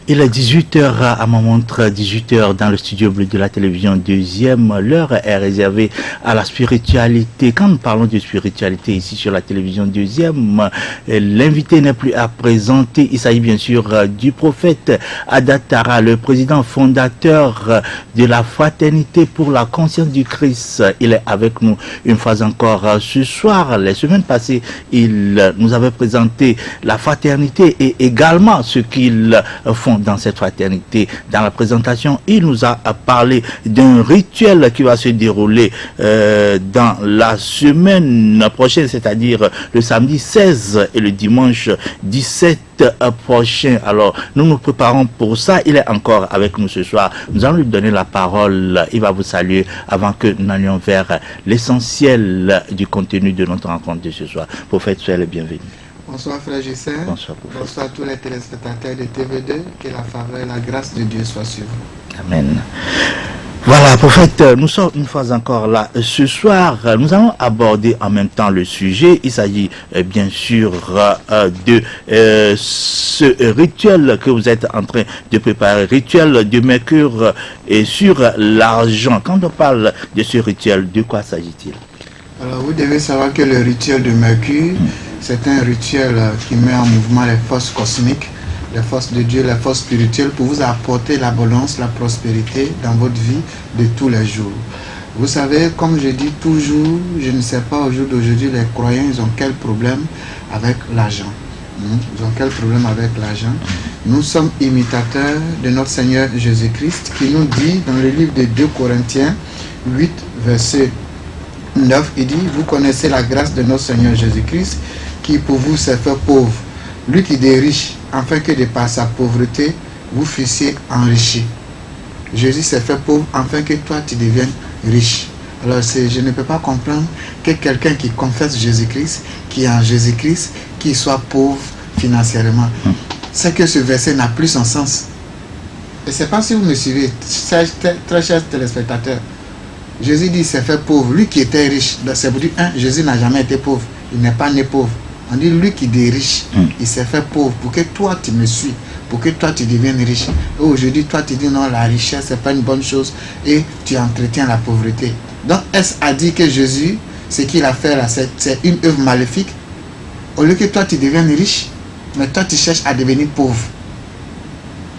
Il est 18h à ma montre, 18h dans le studio bleu de la télévision deuxième. L'heure est réservée à la spiritualité. Quand nous parlons de spiritualité ici sur la télévision deuxième, l'invité n'est plus à présenter. Il s'agit bien sûr du prophète Adatara, le président fondateur de la Fraternité pour la conscience du Christ. Il est avec nous une fois encore ce soir. Les semaines passées, il nous avait présenté la fraternité et également ce qu'ils font dans cette fraternité. Dans la présentation, il nous a parlé d'un rituel qui va se dérouler dans la semaine prochaine, c'est-à-dire le samedi 16 et le dimanche 17 prochain. Alors, nous nous préparons pour ça. Il est encore avec nous ce soir. Nous allons lui donner la parole. Il va vous saluer avant que nous n'allions vers l'essentiel du contenu de notre rencontre de ce soir. Prophète, soyez le bienvenu. Bonsoir frère Justin. Bonsoir, prophète. Bonsoir à tous les téléspectateurs de TV2. Que la faveur et la grâce de Dieu soient sur vous. Amen. Voilà, prophète, nous sommes une fois encore là. Ce soir, nous allons aborder en même temps le sujet. Il s'agit bien sûr de ce rituel que vous êtes en train de préparer, rituel de Mercure et sur l'argent. Quand on parle de ce rituel, de quoi s'agit-il? Alors vous devez savoir que le rituel de Mercure, c'est un rituel qui met en mouvement les forces cosmiques, les forces de Dieu, les forces spirituelles pour vous apporter l'abondance, la prospérité dans votre vie de tous les jours. Vous savez, comme je dis toujours, je ne sais pas au jour d'aujourd'hui, les croyants, ils ont quel problème avec l'argent. Ils ont quel problème avec l'argent. Nous sommes imitateurs de notre Seigneur Jésus-Christ qui nous dit dans le livre de 2 Corinthiens 8, verset 9, il dit, vous connaissez la grâce de notre Seigneur Jésus-Christ qui pour vous s'est fait pauvre. Lui qui est riche, afin que de par sa pauvreté, vous fussiez enrichis. Jésus s'est fait pauvre, afin que toi tu deviennes riche. Alors je ne peux pas comprendre que quelqu'un qui confesse Jésus-Christ, qui est en Jésus-Christ, qui soit pauvre financièrement. C'est que ce verset n'a plus son sens. Et c'est pas si vous me suivez, très chers téléspectateurs. Jésus dit, il s'est fait pauvre. Lui qui était riche, c'est pour dire, Jésus n'a jamais été pauvre. Il n'est pas né pauvre. On dit, lui qui est riche, il s'est fait pauvre pour que toi tu me suis, pour que toi tu deviennes riche. Et aujourd'hui, toi tu dis non, la richesse, c'est pas une bonne chose et tu entretiens la pauvreté. Donc, est-ce à dire que Jésus, ce qu'il a fait là, c'est une œuvre maléfique? Au lieu que toi tu deviennes riche, mais toi tu cherches à devenir pauvre.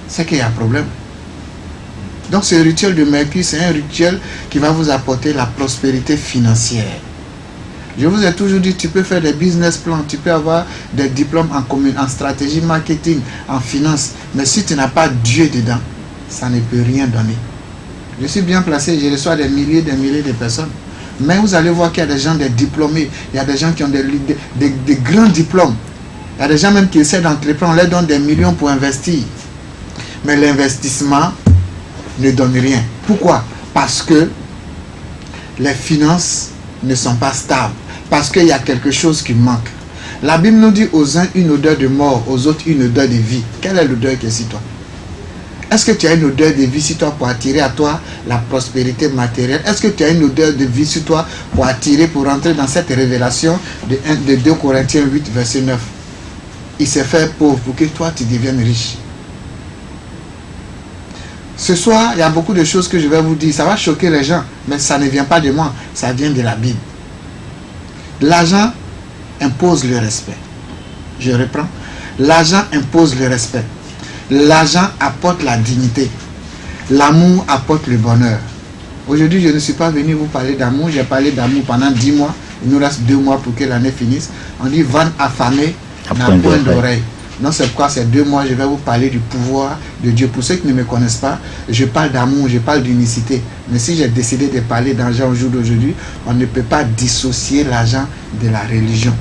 C'est qu'il y a un problème. Donc, ce rituel de Mercure, c'est un rituel qui va vous apporter la prospérité financière. Je vous ai toujours dit, tu peux faire des business plans, tu peux avoir des diplômes en stratégie marketing, en finance, mais si tu n'as pas Dieu dedans, ça ne peut rien donner. Je suis bien placé, je reçois des milliers de personnes, mais vous allez voir qu'il y a des gens, des diplômés, il y a des gens qui ont des grands diplômes, il y a des gens même qui essaient d'entreprendre, on leur donne des millions pour investir, mais l'investissement ne donne rien. Pourquoi? Parce que les finances ne sont pas stables. Parce qu'il y a quelque chose qui manque. La Bible nous dit aux uns une odeur de mort, aux autres une odeur de vie. Quelle est l'odeur qui est sur toi? Est-ce que tu as une odeur de vie sur toi pour attirer à toi la prospérité matérielle? Est-ce que tu as une odeur de vie sur toi pour attirer, pour rentrer dans cette révélation de 2 Corinthiens 8, verset 9? Il s'est fait pauvre pour que toi tu deviennes riche. Ce soir, il y a beaucoup de choses que je vais vous dire. Ça va choquer les gens, mais ça ne vient pas de moi. Ça vient de la Bible. L'argent impose le respect. Je reprends. L'argent impose le respect. L'argent apporte la dignité. L'amour apporte le bonheur. Aujourd'hui, je ne suis pas venu vous parler d'amour. J'ai parlé d'amour pendant 10 mois. Il nous reste 2 mois pour que l'année finisse. On dit, vent affamé n'a point d'oreille. Non, c'est pourquoi ces 2 mois, je vais vous parler du pouvoir de Dieu. Pour ceux qui ne me connaissent pas, je parle d'amour, je parle d'unicité. Mais si j'ai décidé de parler d'argent au jour d'aujourd'hui, on ne peut pas dissocier l'argent de la religion.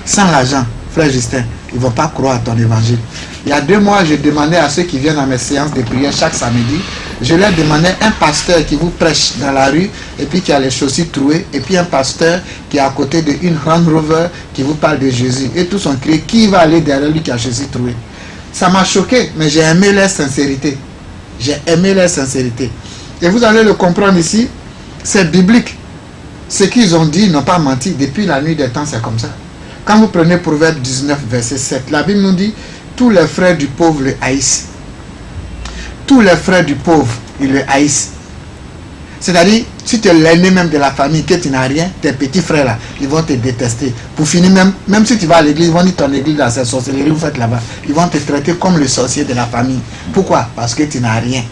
Sans l'argent, frère Justin, ils ne vont pas croire à ton évangile. Il y a 2 mois, je demandais à ceux qui viennent à mes séances de prière chaque samedi, je leur demandais un pasteur qui vous prêche dans la rue et puis qui a les chaussures trouées, et puis un pasteur qui est à côté d'une Land Rover qui vous parle de Jésus. Et tous ont crié, qui va aller derrière lui qui a les chaussures trouées? Ça m'a choqué, mais j'ai aimé leur sincérité. J'ai aimé leur sincérité. Et vous allez le comprendre ici, c'est biblique. Ce qu'ils ont dit, ils n'ont pas menti. Depuis la nuit des temps, c'est comme ça. Quand vous prenez Proverbe 19, verset 7, la Bible nous dit, tous les frères du pauvre le haïssent. tous les frères du pauvre, ils le haïssent. C'est-à-dire, si tu es l'aîné même de la famille, que tu n'as rien, tes petits frères là, ils vont te détester. Pour finir, même si tu vas à l'église, ils vont dire ton église là, c'est sorcellerie, vous faites là-bas. Ils vont te traiter comme le sorcier de la famille. Pourquoi? Parce que tu n'as rien.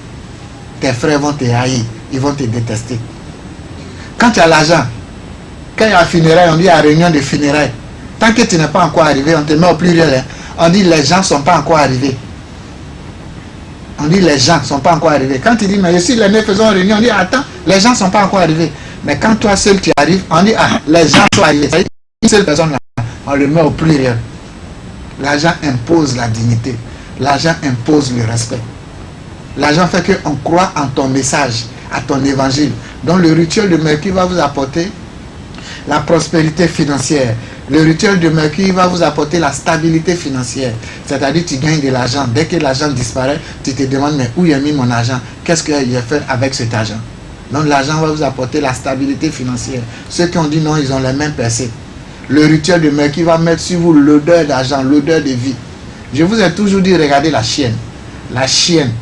Tes frères vont te haïr, ils vont te détester. Quand tu as l'argent, quand il y a funérailles, on dit à réunion de funérailles. Tant que tu n'es pas encore arrivé, on te met au pluriel. Hein. On dit les gens ne sont pas encore arrivés. On dit les gens ne sont pas encore arrivés. Quand tu dis, mais si les nés faisons réunion, on dit, attends, les gens ne sont pas encore arrivés. Mais quand toi seul tu arrives, on dit, ah, les gens sont arrivés. C'est-à-dire, une seule personne là, on le met au pluriel. L'argent impose la dignité. L'argent impose le respect. L'argent fait qu'on croit en ton message, à ton évangile. Donc le rituel de Mercure va vous apporter la prospérité financière. Le rituel de Mercure va vous apporter la stabilité financière. C'est-à-dire tu gagnes de l'argent. Dès que l'argent disparaît, tu te demandes, mais où j'ai mis mon argent? Qu'est-ce que j'ai fait avec cet argent? Donc l'argent va vous apporter la stabilité financière. Ceux qui ont dit non, ils ont les mêmes percées. Le rituel de Mercure va mettre sur vous l'odeur d'argent, l'odeur de vie. Je vous ai toujours dit, regardez la chienne. La chienne,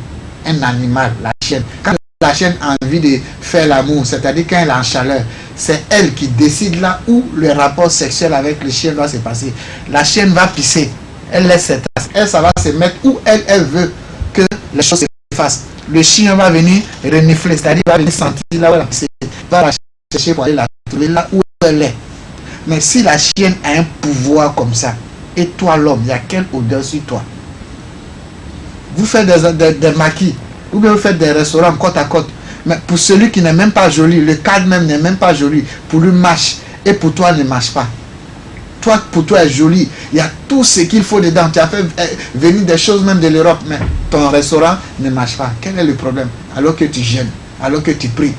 un animal, la chienne. Quand la chienne a envie de faire l'amour, c'est-à-dire quand elle est en chaleur, c'est elle qui décide là où le rapport sexuel avec le chien doit se passer. La chienne va pisser, elle laisse ses traces, elle, ça va se mettre où elle veut que les choses se fassent. Le chien va venir renifler, c'est-à-dire va venir sentir là où elle a pissé, va la chercher pour aller la trouver là où elle est. Mais si la chienne a un pouvoir comme ça, et toi l'homme, il y a quelle odeur sur toi? Vous faites des maquis, ou bien vous faites des restaurants côte à côte. Mais pour celui qui n'est même pas joli, le cadre même n'est même pas joli, pour lui marche, et pour toi ne marche pas. Toi, pour toi est joli, il y a tout ce qu'il faut dedans. Tu as fait venir des choses même de l'Europe, mais ton restaurant ne marche pas. Quel est le problème? Alors que tu jeûnes, alors que tu pries.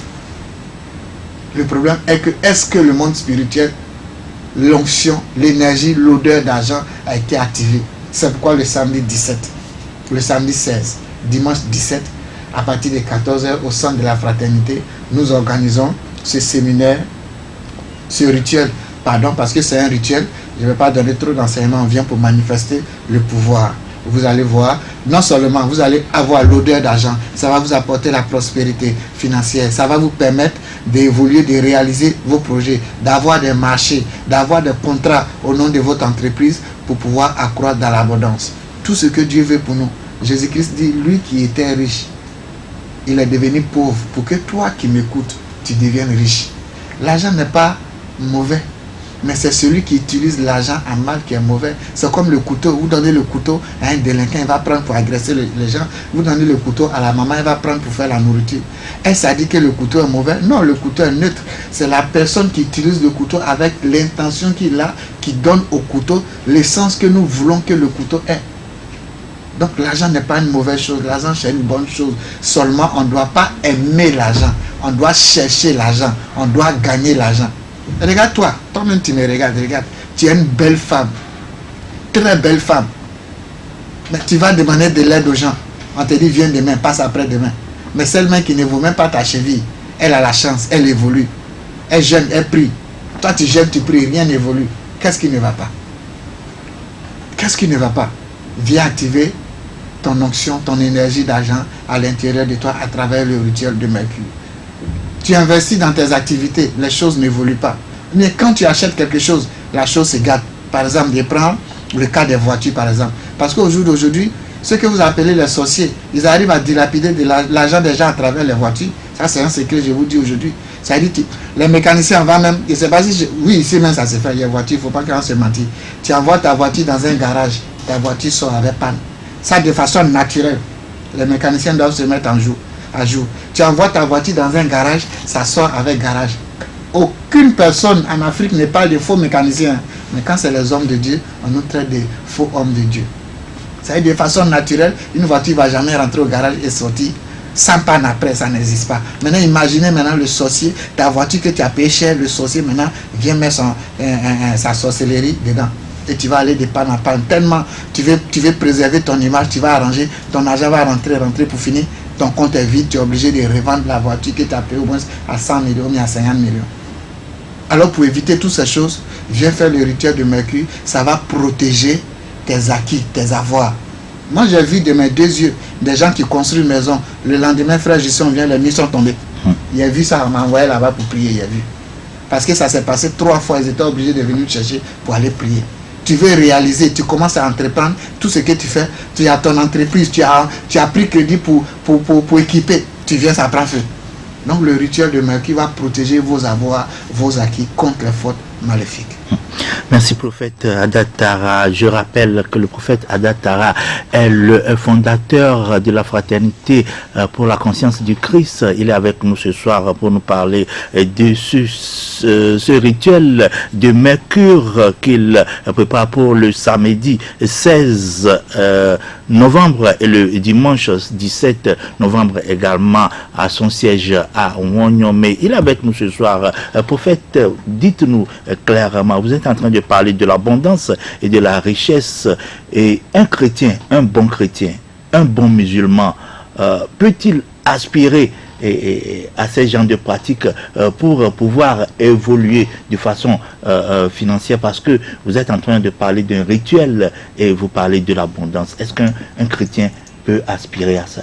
Le problème est que, est-ce que le monde spirituel, l'onction, l'énergie, l'odeur d'argent a été activée? C'est pourquoi le samedi 17, le samedi 16, dimanche 17, à partir de 14h au centre de la fraternité, nous organisons ce séminaire, ce rituel, pardon, parce que c'est un rituel, je ne vais pas donner trop d'enseignements, on vient pour manifester le pouvoir. Vous allez voir, non seulement vous allez avoir l'odeur d'argent, ça va vous apporter la prospérité financière, ça va vous permettre d'évoluer, de réaliser vos projets, d'avoir des marchés, d'avoir des contrats au nom de votre entreprise pour pouvoir accroître dans l'abondance. Tout ce que Dieu veut pour nous. Jésus-Christ dit, lui qui était riche, il est devenu pauvre pour que toi qui m'écoutes, tu deviennes riche. L'argent n'est pas mauvais, mais c'est celui qui utilise l'argent à mal qui est mauvais. C'est comme le couteau. Vous donnez le couteau à un délinquant, il va prendre pour agresser les gens. Vous donnez le couteau à la maman, elle va prendre pour faire la nourriture. Est-ce ça dit que le couteau est mauvais? Non, le couteau est neutre. C'est la personne qui utilise le couteau avec l'intention qu'il a, qui donne au couteau l'essence que nous voulons que le couteau ait. Donc l'argent n'est pas une mauvaise chose, l'argent c'est une bonne chose. Seulement on ne doit pas aimer l'argent, on doit chercher l'argent, on doit gagner l'argent. Regarde-toi, toi-même tu me regardes, regarde. Tu es une belle femme, très belle femme. Mais tu vas demander de l'aide aux gens. On te dit viens demain, passe après-demain. Mais celle main qui ne vaut même pas ta cheville, elle a la chance, elle évolue. Elle jeûne, elle prie. Toi tu jeûnes, tu pries, rien n'évolue. Qu'est-ce qui ne va pas? Qu'est-ce qui ne va pas? Viens activer ton onction, ton énergie d'argent à l'intérieur de toi à travers le rituel de Mercure. Tu investis dans tes activités, les choses n'évoluent pas. Mais quand tu achètes quelque chose, la chose se gâte. Par exemple, je prends le cas des voitures par exemple. Parce qu'au jour d'aujourd'hui, ceux que vous appelez les sorciers, ils arrivent à dilapider de l'argent des gens à travers les voitures. Ça c'est un secret, je vous dis aujourd'hui. Ça dit, les mécaniciens vont même, je ne sais pas si, oui ici même ça se fait, il y a une voiture, il ne faut pas qu'on se mentisse. Tu envoies ta voiture dans un garage, ta voiture sort avec panne. Ça de façon naturelle. Les mécaniciens doivent se mettre à jour. Tu envoies ta voiture dans un garage, ça sort avec garage. Aucune personne en Afrique ne parle de faux mécaniciens. Mais quand c'est les hommes de Dieu, on nous traite de faux hommes de Dieu. Ça veut dire de façon naturelle, une voiture ne va jamais rentrer au garage et sortir sans panne après, ça n'existe pas. Maintenant, imaginez maintenant le sorcier, ta voiture que tu as payé cher, le sorcier maintenant vient mettre sa sorcellerie dedans. Et tu vas aller de panne en panne. Tellement tu veux préserver ton image, tu vas arranger, ton argent va rentrer pour finir. Ton compte est vide, tu es obligé de revendre la voiture que tu as payée au moins à 100 millions ou à 50 millions. Alors pour éviter toutes ces choses, viens faire le rituel de Mercure, ça va protéger tes acquis, tes avoirs. Moi j'ai vu de mes deux yeux, des gens qui construisent une maison. Le lendemain, frère Justin vient, les murs sont tombés. Il a vu ça, on m'a envoyé là-bas pour prier, il a vu. Parce que ça s'est passé 3 fois, ils étaient obligés de venir chercher pour aller prier. Tu veux réaliser, tu commences à entreprendre tout ce que tu fais. Tu as ton entreprise, tu as pris crédit pour équiper. Tu viens, ça prend feu. Donc le rituel de Mercure va protéger vos avoirs, vos acquis contre les fautes maléfiques. Merci prophète Adatara. Je rappelle que le prophète Adatara est le fondateur de la fraternité pour la conscience du Christ. Il est avec nous ce soir pour nous parler de ce rituel de Mercure qu'il prépare pour le samedi 16 novembre et le dimanche 17 novembre également à son siège à Wonyome. Il est avec nous ce soir. Prophète, dites-nous clairement, vous êtes en train de parler de l'abondance et de la richesse, et un chrétien, un bon chrétien, un bon musulman, peut-il aspirer à ces genres de pratiques pour pouvoir évoluer de façon financière, parce que vous êtes en train de parler d'un rituel et vous parlez de l'abondance. Est-ce qu'un chrétien peut aspirer à ça?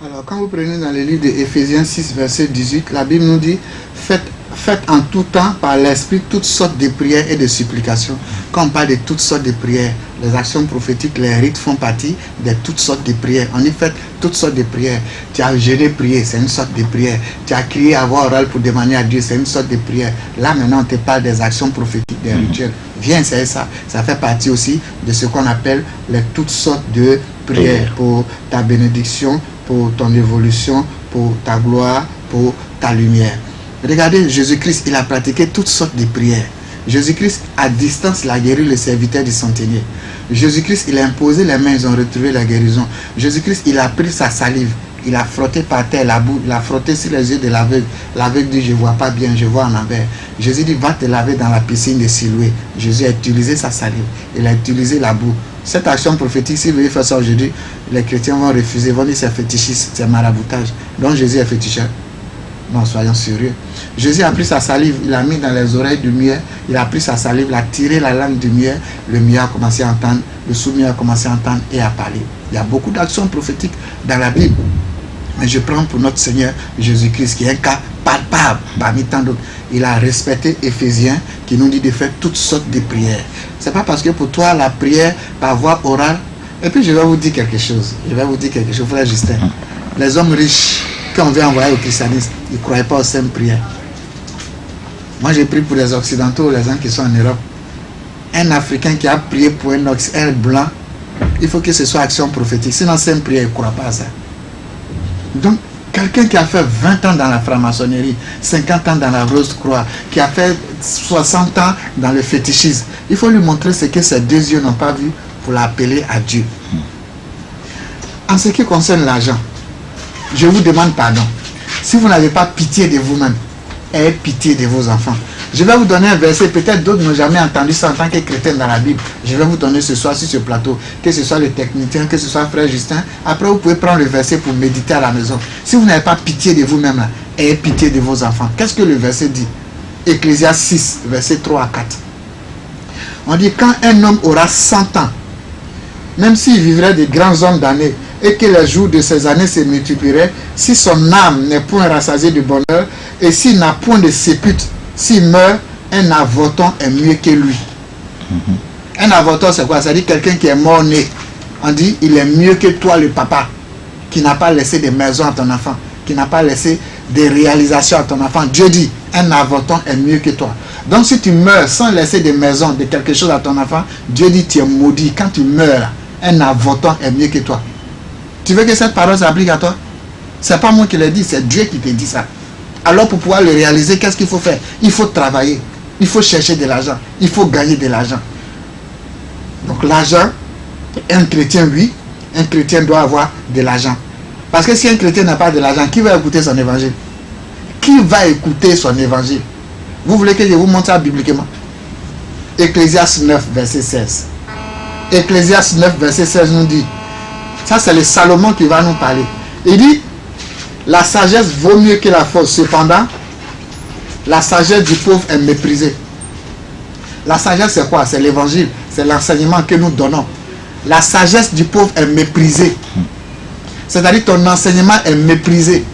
Alors, quand vous prenez dans le livre d'Éphésiens 6, verset 18, la Bible nous dit « Faites en tout temps par l'Esprit toutes sortes de prières et de supplications. » Quand on parle de toutes sortes de prières, les actions prophétiques, les rites font partie de toutes sortes de prières. On y fait toutes sortes de prières. Tu as jeûné, prié, c'est une sorte de prière. Tu as crié à voix orale pour demander à Dieu, c'est une sorte de prière. Là maintenant, on te parle des actions prophétiques, des rituels. Viens, c'est ça. Ça fait partie aussi de ce qu'on appelle les toutes sortes de prières pour ta bénédiction, pour ton évolution, pour ta gloire, pour ta lumière. Regardez, Jésus-Christ, il a pratiqué toutes sortes de prières. Jésus-Christ, à distance, il a guéri le serviteur du centenier. Jésus-Christ, il a imposé les mains, ils ont retrouvé la guérison. Jésus-Christ, il a pris sa salive, il a frotté par terre la boue, il a frotté sur les yeux de l'aveugle. L'aveugle dit, je ne vois pas bien, je vois en envers. Jésus dit, va te laver dans la piscine de Siloué. Jésus a utilisé sa salive, il a utilisé la boue. Cette action prophétique, si vous voulez faire ça aujourd'hui, les chrétiens vont refuser, vont dire c'est fétichiste, c'est maraboutage. Donc Jésus est féticheur. Non, soyons sérieux. Jésus a pris sa salive, il a mis dans les oreilles du muet, il a pris sa salive, il a tiré la langue du muet, le muet a commencé à entendre, le sourd-muet a commencé à entendre et à parler. Il y a beaucoup d'actions prophétiques dans la Bible. Mais je prends pour notre Seigneur Jésus-Christ, qui est un cas palpable parmi tant d'autres. Il a respecté Éphésiens qui nous dit de faire toutes sortes de prières. C'est pas parce que pour toi la prière par voie orale. Et puis je vais vous dire quelque chose. Frère Justin. Les hommes riches qu'on veut envoyer au christianisme, ils ne croyaient pas aux saintes prières. Moi j'ai pris pour les Occidentaux, les gens qui sont en Europe. Un Africain qui a prié pour un blanc, il faut que ce soit action prophétique. Sinon sainte prière, il ne croit pas à ça. Donc, quelqu'un qui a fait 20 ans dans la franc-maçonnerie, 50 ans dans la Rose-Croix, qui a fait 60 ans dans le fétichisme, il faut lui montrer ce que ses deux yeux n'ont pas vu pour l'appeler à Dieu. En ce qui concerne l'argent, je vous demande pardon. Si vous n'avez pas pitié de vous-même, ayez pitié de vos enfants. Je vais vous donner un verset, peut-être d'autres n'ont jamais entendu ça en tant que chrétien dans la Bible. Je vais vous donner ce soir sur ce plateau, que ce soit le technicien, que ce soit frère Justin. Après, vous pouvez prendre le verset pour méditer à la maison. Si vous n'avez pas pitié de vous-même, là, ayez pitié de vos enfants. Qu'est-ce que le verset dit? Ecclésiaste 6, verset 3 à 4. On dit, quand un homme aura 100 ans, même s'il vivrait de grands hommes d'années, et que les jours de ses années se multiplieraient, si son âme n'est point rassasiée de bonheur, et s'il n'a point de sépulcre, s'il meurt, un avorton est mieux que lui. Un avorton, c'est quoi? C'est-à-dire quelqu'un qui est mort-né. On dit, il est mieux que toi, le papa, qui n'a pas laissé des maisons à ton enfant, qui n'a pas laissé des réalisations à ton enfant. Dieu dit, un avorton est mieux que toi. Donc si tu meurs sans laisser des maisons, de quelque chose à ton enfant, Dieu dit, tu es maudit. Quand tu meurs, un avorton est mieux que toi. Tu veux que cette parole s'applique à toi? C'est pas moi qui l'ai dit, c'est Dieu qui te dit ça. Alors pour pouvoir le réaliser, qu'est-ce qu'il faut faire? Il faut travailler, il faut chercher de l'argent, il faut gagner de l'argent. Donc l'argent, un chrétien, oui, un chrétien doit avoir de l'argent. Parce que si un chrétien n'a pas de l'argent, qui va écouter son évangile? Qui va écouter son évangile? Vous voulez que je vous montre ça bibliquement? Ecclésiaste 9, verset 16. Ecclésiaste 9, verset 16 nous dit, ça c'est le Salomon qui va nous parler. Il dit, la sagesse vaut mieux que la force. Cependant, la sagesse du pauvre est méprisée. La sagesse c'est quoi? C'est l'évangile. C'est l'enseignement que nous donnons. La sagesse du pauvre est méprisée. C'est-à-dire ton enseignement est méprisé.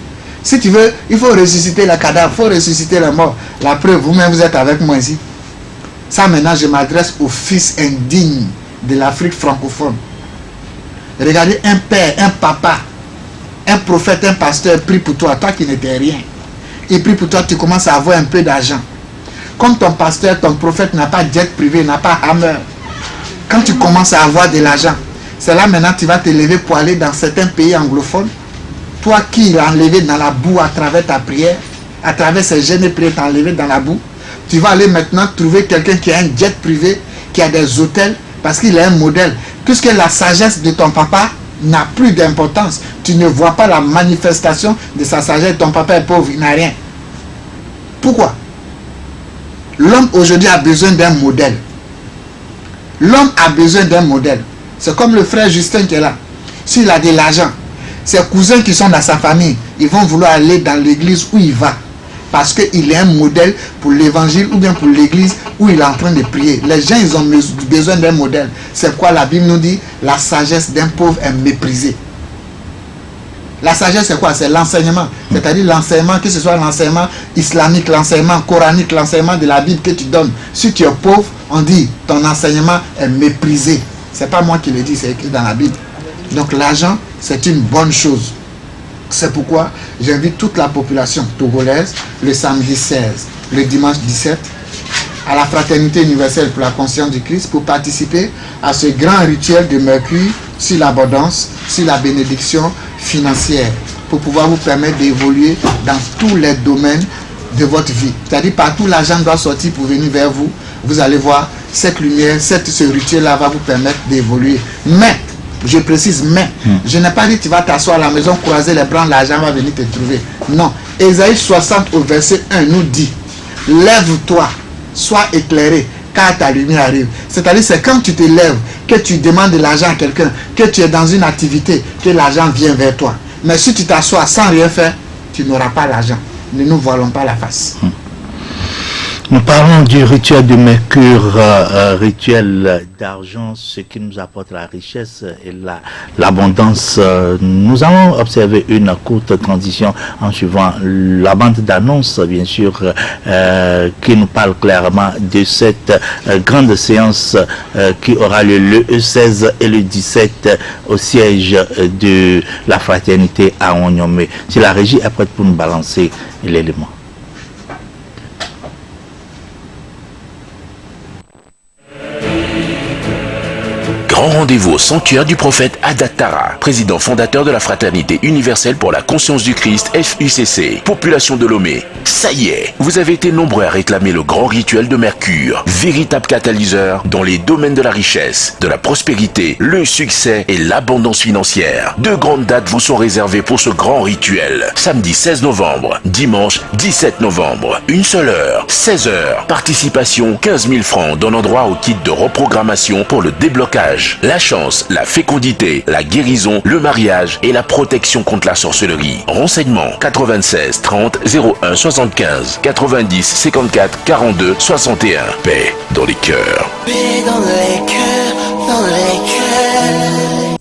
Si tu veux, il faut ressusciter les cadavres, il faut ressusciter les morts. La preuve, vous-même, vous êtes avec moi ici. Ça, maintenant, je m'adresse aux fils indignes de l'Afrique francophone. Regardez, un père, un papa, un prophète, un pasteur prie pour toi, toi qui n'étais rien. Il prie pour toi, tu commences à avoir un peu d'argent. Comme ton pasteur, ton prophète n'a pas de jet privé, n'a pas hammer. Quand tu commences à avoir de l'argent, c'est là maintenant tu vas te lever pour aller dans certains pays anglophones. Toi qui l'as enlevé dans la boue à travers ta prière, à travers ces jeûnes et prières, t'as enlevé dans la boue, tu vas aller maintenant trouver quelqu'un qui a un jet privé, qui a des hôtels, parce qu'il est un modèle. Puisque la sagesse de ton papa n'a plus d'importance. Tu ne vois pas la manifestation de sa sagesse. Ton papa est pauvre, il n'a rien. Pourquoi? L'homme aujourd'hui a besoin d'un modèle. L'homme a besoin d'un modèle. C'est comme le frère Justin qui est là. S'il a de l'argent, ses cousins qui sont dans sa famille, ils vont vouloir aller dans l'église où il va. Parce qu'il est un modèle pour l'évangile ou bien pour l'église où il est en train de prier. Les gens, ils ont besoin d'un modèle. C'est quoi la Bible nous dit? La sagesse d'un pauvre est méprisée. La sagesse, c'est quoi? C'est l'enseignement. C'est-à-dire l'enseignement, que ce soit l'enseignement islamique, l'enseignement coranique, l'enseignement de la Bible que tu donnes. Si tu es pauvre, on dit ton enseignement est méprisé. Ce n'est pas moi qui le dis, c'est écrit dans la Bible. Donc l'argent, c'est une bonne chose. C'est pourquoi j'invite toute la population togolaise le samedi 16, le dimanche 17, à la Fraternité universelle pour la conscience du Christ pour participer à ce grand rituel de Mercure sur l'abondance, sur la bénédiction financière, pour pouvoir vous permettre d'évoluer dans tous les domaines de votre vie. C'est-à-dire partout l'argent doit sortir pour venir vers vous. Vous allez voir cette lumière, ce rituel-là va vous permettre d'évoluer. Mais je précise, mais je n'ai pas dit tu vas t'asseoir à la maison, croiser les bras, l'argent va venir te trouver. Non. Ésaïe 60 au verset 1 nous dit, lève-toi, sois éclairé, car ta lumière arrive. C'est-à-dire c'est quand tu te lèves, que tu demandes de l'argent à quelqu'un, que tu es dans une activité, que l'argent vient vers toi. Mais si tu t'assois sans rien faire, tu n'auras pas l'argent. Ne nous voilons pas la face. Nous parlons du rituel de Mercure, rituel d'argent, ce qui nous apporte la richesse et l'abondance. Nous allons observer une courte transition en suivant la bande d'annonces, bien sûr, qui nous parle clairement de cette grande séance qui aura lieu le 16 et le 17 au siège de la fraternité à Onyomé. Si la régie est prête pour nous balancer l'élément. Grand rendez-vous au sanctuaire du prophète Adattara, président fondateur de la Fraternité universelle pour la conscience du Christ, FUCC, population de Lomé. Ça y est, vous avez été nombreux à réclamer le grand rituel de Mercure, véritable catalyseur dans les domaines de la richesse, de la prospérité, le succès et l'abondance financière. Deux grandes dates vous sont réservées pour ce grand rituel. Samedi 16 novembre, dimanche 17 novembre, une seule heure, 16 heures. Participation 15 000 francs donnant droit au kit de reprogrammation pour le déblocage. La chance, la fécondité, la guérison, le mariage et la protection contre la sorcellerie. Renseignements 96 30 01 75 90 54 42 61. Paix dans les cœurs. Paix dans les cœurs, dans les cœurs.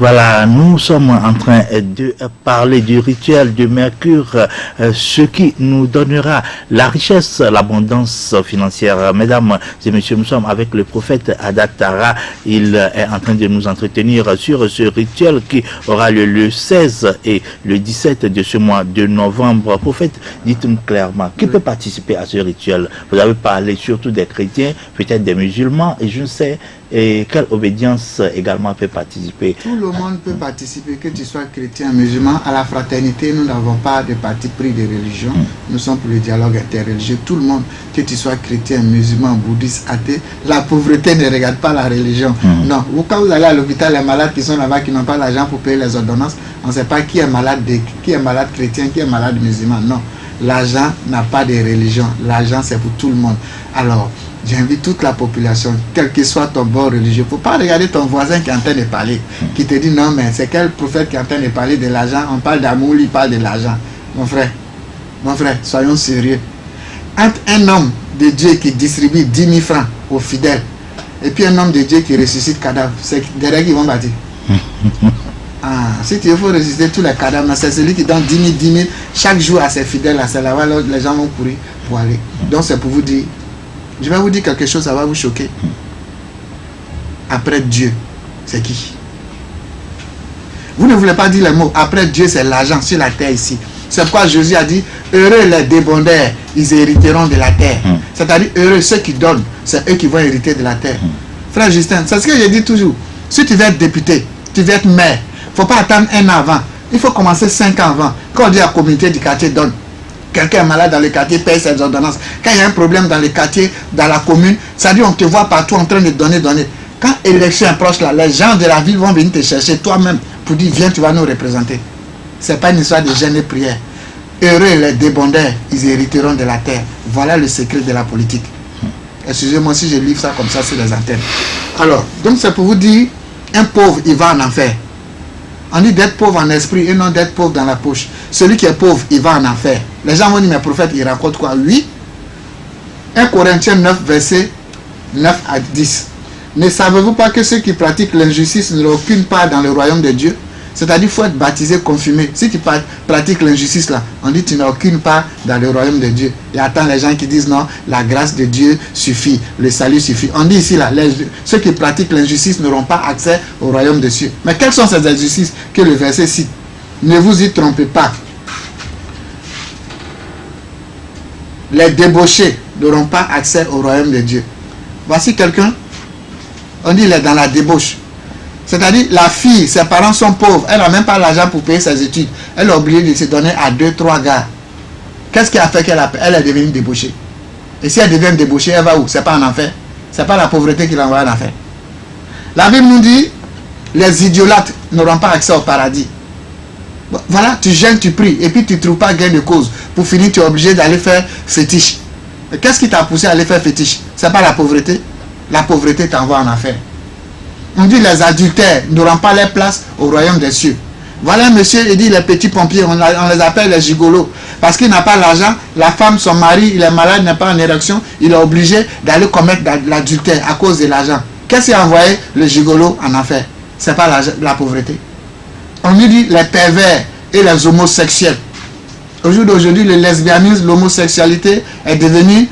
Voilà, nous sommes en train de parler du rituel de Mercure, ce qui nous donnera la richesse, l'abondance financière. Mesdames et messieurs, nous sommes avec le prophète Adattara. Il est en train de nous entretenir sur ce rituel qui aura lieu le 16 et le 17 de ce mois de novembre. Prophète, dites-nous clairement, qui peut participer à ce rituel? Vous avez parlé surtout des chrétiens, peut-être des musulmans, et je ne sais, et quelle obédience également peut participer? Tout le monde peut participer, que tu sois chrétien, musulman. À la fraternité, nous n'avons pas de parti pris de religion. Nous sommes pour le dialogue interreligieux. Tout le monde, que tu sois chrétien, musulman, bouddhiste, athée, la pauvreté ne regarde pas la religion. Non. Quand vous allez à l'hôpital, les malades qui sont là-bas, qui n'ont pas l'argent pour payer les ordonnances, on ne sait pas qui est malade chrétien, qui est malade musulman. Non. L'argent n'a pas de religion. L'argent, c'est pour tout le monde. Alors, j'invite toute la population, quel que soit ton bord religieux. Il ne faut pas regarder ton voisin qui est en train de parler, qui te dit non, mais c'est quel prophète qui est en train de parler de l'argent? On parle d'amour, il parle de l'argent. Mon frère, soyons sérieux. Entre un homme de Dieu qui distribue 10 000 francs aux fidèles et puis un homme de Dieu qui ressuscite cadavre, c'est des règles qui vont bâtir. Si tu veux, il faut résister tous les cadavres. C'est celui qui donne 10 000 chaque jour à ses fidèles. C'est là-bas, les gens vont courir pour aller. Donc c'est pour vous dire, je vais vous dire quelque chose, ça va vous choquer. Après Dieu, c'est qui? Vous ne voulez pas dire les mots. Après Dieu, c'est l'argent sur la terre ici. C'est pourquoi Jésus a dit, heureux les débondeurs, ils hériteront de la terre. C'est-à-dire, heureux ceux qui donnent, c'est eux qui vont hériter de la terre. Frère Justin, c'est ce que je dis toujours. Si tu veux être député, tu veux être maire, il ne faut pas attendre 1 an avant. Il faut commencer 5 ans avant. Quand on dit à la communauté du quartier, donne. Quelqu'un est malade dans le quartier, paye ses ordonnances. Quand il y a un problème dans le quartier, dans la commune, ça dit on te voit partout en train de donner. Quand l'élection approche là, les gens de la ville vont venir te chercher toi-même pour dire viens, tu vas nous représenter. Ce n'est pas une histoire de jeûne et prière. Heureux les débondeurs, ils hériteront de la terre. Voilà le secret de la politique. Excusez-moi si je livre ça comme ça sur les antennes. Alors, donc c'est pour vous dire, un pauvre, il va en enfer. On dit d'être pauvre en esprit et non d'être pauvre dans la poche. Celui qui est pauvre, il va en enfer. Les gens vont dire, mais prophète, il raconte quoi? Oui. 1 Corinthiens 9, verset 9 à 10. Ne savez-vous pas que ceux qui pratiquent l'injustice n'ont aucune part dans le royaume de Dieu? C'est-à-dire qu'il faut être baptisé, confirmé. Si tu pratiques l'injustice là, on dit que tu n'as aucune part dans le royaume de Dieu. Et attends les gens qui disent non, la grâce de Dieu suffit, le salut suffit. On dit ici là, ceux qui pratiquent l'injustice n'auront pas accès au royaume de Dieu. Mais quelles sont ces injustices que le verset cite? Ne vous y trompez pas. Les débauchés n'auront pas accès au royaume de Dieu. Voici quelqu'un, on dit il est dans la débauche. C'est-à-dire, la fille, ses parents sont pauvres, elle n'a même pas l'argent pour payer ses études. Elle est obligée de se donner à 2-3 gars. Qu'est-ce qui a fait qu'elle est devenue débauchée? Et si elle devient débauchée, elle va où? C'est pas en enfer. C'est pas la pauvreté qui l'envoie en enfer. La Bible nous dit, les idolâtres n'auront pas accès au paradis. Bon, voilà, tu gênes, tu pries, et puis tu ne trouves pas gain de cause. Pour finir, tu es obligé d'aller faire fétiche. Mais qu'est-ce qui t'a poussé à aller faire fétiche? C'est pas la pauvreté. La pauvreté t'envoie en enfer. On dit les adultères n'auront pas leur place au royaume des cieux. Voilà un monsieur, il dit les petits pompiers, on les appelle les gigolos. Parce qu'il n'a pas l'argent, la femme, son mari, il est malade, n'est pas en érection, il est obligé d'aller commettre l'adultère à cause de l'argent. Qu'est-ce qui a envoyé le gigolo en enfer? Ce n'est pas la pauvreté. On lui dit les pervers et les homosexuels. Au jour d'aujourd'hui, le lesbianisme, l'homosexualité est devenue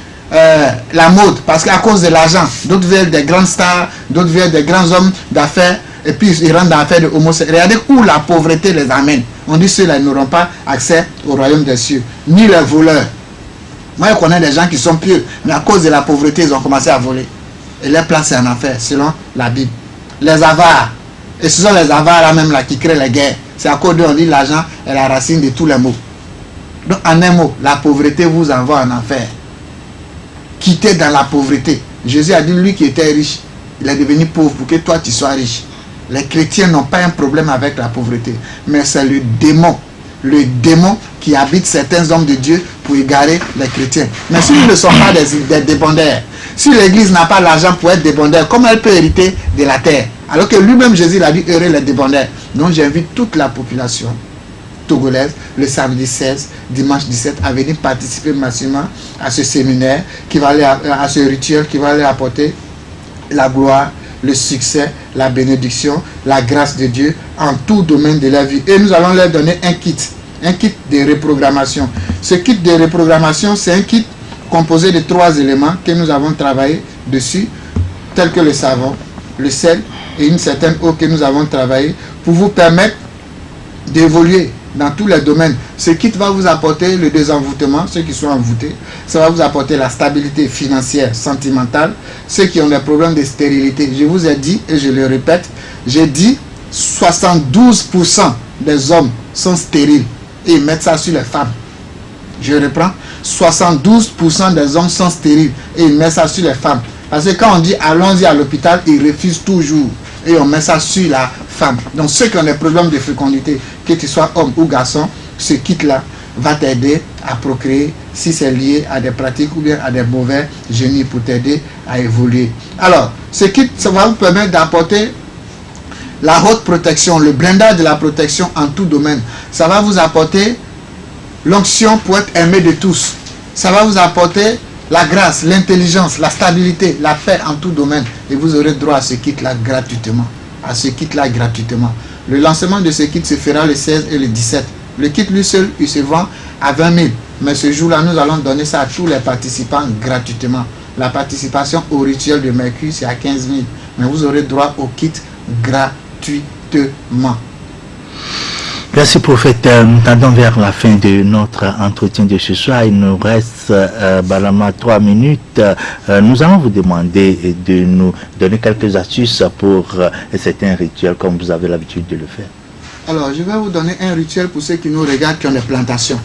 la mode, parce qu'à cause de l'argent, d'autres veulent des grandes stars, d'autres veulent des grands hommes d'affaires, et puis ils rentrent dans l'affaire de homosexualité. Regardez où la pauvreté les amène. On dit ceux-là n'auront pas accès au royaume des cieux, ni les voleurs. Moi, je connais des gens qui sont pieux, mais à cause de la pauvreté, ils ont commencé à voler. Et leur place est en enfer, selon la Bible. Les avares, et ce sont les avares là même là qui créent les guerres. C'est à cause d'eux, on dit l'argent est la racine de tous les maux. Donc en un mot, la pauvreté vous envoie en enfer. Quitter dans la pauvreté. Jésus a dit, lui qui était riche, il est devenu pauvre pour que toi tu sois riche. Les chrétiens n'ont pas un problème avec la pauvreté, mais c'est le démon qui habite certains hommes de Dieu pour égarer les chrétiens. Mais s'ils ne sont pas des débondeurs, si l'église n'a pas l'argent pour être débondeur, comment elle peut hériter de la terre? Alors que lui-même Jésus l'a dit, heureux les débondeurs. Donc j'invite toute la population togolaise, le samedi 16, dimanche 17, à venir participer massivement à ce séminaire, qui va aller à ce rituel qui va aller apporter la gloire, le succès, la bénédiction, la grâce de Dieu en tout domaine de la vie. Et nous allons leur donner un kit de reprogrammation. Ce kit de reprogrammation, c'est un kit composé de 3 éléments que nous avons travaillé dessus, tels que le savon, le sel et une certaine eau que nous avons travaillé pour vous permettre d'évoluer dans tous les domaines. Ce kit va vous apporter le désenvoûtement, ceux qui sont envoûtés. Ça va vous apporter la stabilité financière, sentimentale. Ceux qui ont des problèmes de stérilité, je vous ai dit, et je le répète, j'ai dit 72% des hommes sont stériles. Et ils mettent ça sur les femmes. Je reprends, 72% des hommes sont stériles. Et ils mettent ça sur les femmes. Parce que quand on dit allons-y à l'hôpital, ils refusent toujours. Et on met ça sur la femme. Donc ceux qui ont des problèmes de fécondité, que tu sois homme ou garçon, ce kit-là va t'aider à procréer si c'est lié à des pratiques ou bien à des mauvais génies pour t'aider à évoluer. Alors, ce kit, ça va vous permettre d'apporter la haute protection, le blindage de la protection en tout domaine. Ça va vous apporter l'onction pour être aimé de tous. Ça va vous apporter la grâce, l'intelligence, la stabilité, la paix en tout domaine. Et vous aurez droit à ce kit-là gratuitement. À ce kit-là gratuitement. Le lancement de ce kit se fera le 16 et le 17. Le kit lui seul, il se vend à 20 000. Mais ce jour-là, nous allons donner ça à tous les participants gratuitement. La participation au rituel de Mercure, c'est à 15 000. Mais vous aurez droit au kit gratuitement. Merci prophète. Nous tendons vers la fin de notre entretien de ce soir. Il nous reste Balama 3 minutes. Nous allons vous demander de nous donner quelques astuces pour certains rituels comme vous avez l'habitude de le faire. Alors, je vais vous donner un rituel pour ceux qui nous regardent, qui ont des plantations.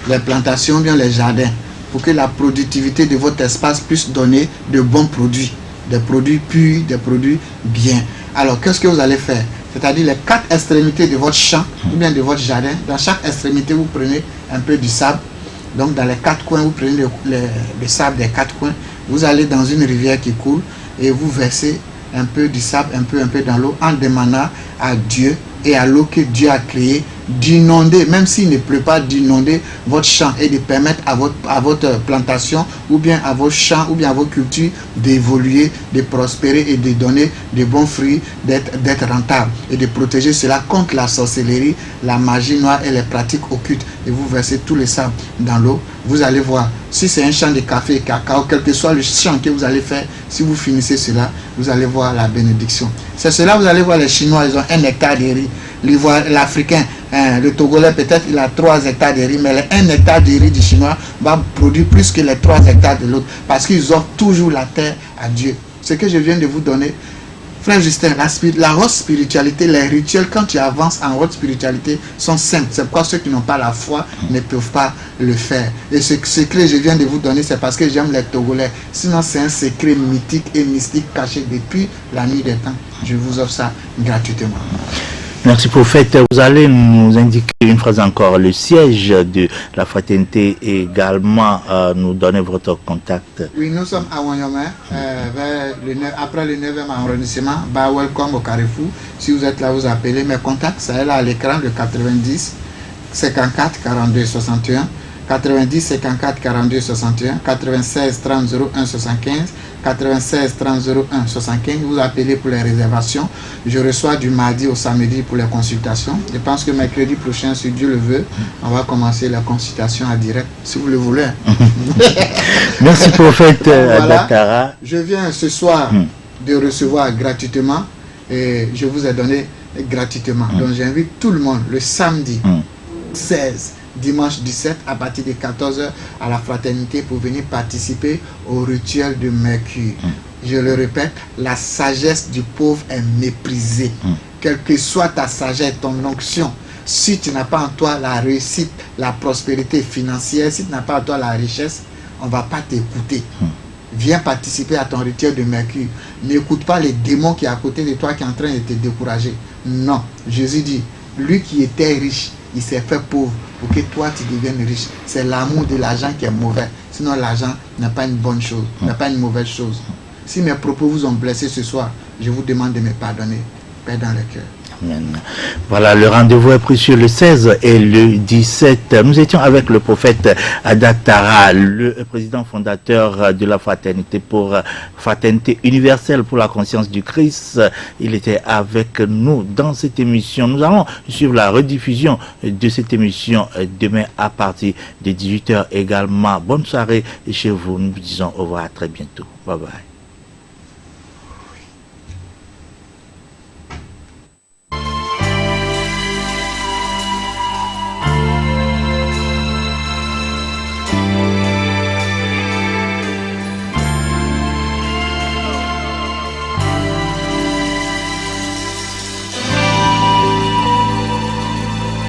Les plantations, bien les jardins, pour que la productivité de votre espace puisse donner de bons produits. Des produits purs, des produits bien. Alors, qu'est-ce que vous allez faire? C'est-à-dire les 4 extrémités de votre champ ou bien de votre jardin. Dans chaque extrémité, vous prenez un peu du sable. Donc, dans les 4 coins, vous prenez le sable des 4 coins. Vous allez dans une rivière qui coule et vous versez un peu du sable, un peu dans l'eau, en demandant à Dieu et à l'eau que Dieu a créée d'inonder, même s'il ne pleut pas, d'inonder votre champ et de permettre à votre plantation ou bien à vos champs ou bien à vos cultures d'évoluer, de prospérer et de donner de bons fruits, d'être rentables et de protéger cela contre la sorcellerie, la magie noire et les pratiques occultes. Et vous versez tous les sables dans l'eau. Vous allez voir, si c'est un champ de café, cacao, quel que soit le champ que vous allez faire, si vous finissez cela, vous allez voir la bénédiction. C'est cela, vous allez voir les Chinois, ils ont 1 hectare de riz. L'Africain, le Togolais, peut-être il a 3 hectares de riz, mais les 1 hectare de riz du Chinois va produire plus que les 3 hectares de l'autre, parce qu'ils offrent toujours la terre à Dieu. Ce que je viens de vous donner, frère Justin, la haute spiritualité, les rituels, quand tu avances en haute spiritualité, sont simples. C'est pourquoi ceux qui n'ont pas la foi ne peuvent pas le faire. Et ce que je viens de vous donner, c'est parce que j'aime les Togolais. Sinon, c'est un secret mythique et mystique caché depuis la nuit des temps. Je vous offre ça gratuitement. Merci prophète. Vous allez nous indiquer une phrase encore, le siège de la fraternité et également nous donner votre contact. Oui, nous sommes à Wanyama, après le 9e arrondissement, welcome au Carrefour. Si vous êtes là, vous appelez. Mes contacts, ça est là à l'écran, le 90 54 42 61, 90 54 42 61, 96 30 01 75, 96 30 01 75. Vous appelez pour les réservations. Je reçois du mardi au samedi pour les consultations. Je pense que mercredi prochain, si Dieu le veut, on va commencer la consultation à direct, si vous le voulez. Merci prophète voilà, Adatara. je viens ce soir de recevoir gratuitement et je vous ai donné gratuitement. Donc j'invite tout le monde le samedi 16, dimanche 17 à partir de 14 h à la fraternité pour venir participer au rituel de Mercure. Je le répète, la sagesse du pauvre est méprisée. Quelle que soit ta sagesse, ton onction, si tu n'as pas en toi la réussite, la prospérité financière, si tu n'as pas en toi la richesse, on ne va pas t'écouter. Viens participer à ton rituel de Mercure. N'écoute pas les démons qui est à côté de toi qui est en train de te décourager. Non, Jésus dit, lui qui était riche, il s'est fait pauvre pour que toi tu deviennes riche. C'est l'amour de l'argent qui est mauvais. Sinon l'argent n'est pas une bonne chose, n'est pas une mauvaise chose. Si mes propos vous ont blessé ce soir, je vous demande de me pardonner. Paix dans le cœur. Amen. Voilà, le rendez-vous est pris sur le 16 et le 17. Nous étions avec le prophète Adatara, le président fondateur de la fraternité universelle pour la conscience du Christ. Il était avec nous dans cette émission. Nous allons suivre la rediffusion de cette émission demain à partir de 18 h également. Bonne soirée chez vous. Nous vous disons au revoir, à très bientôt. Bye bye.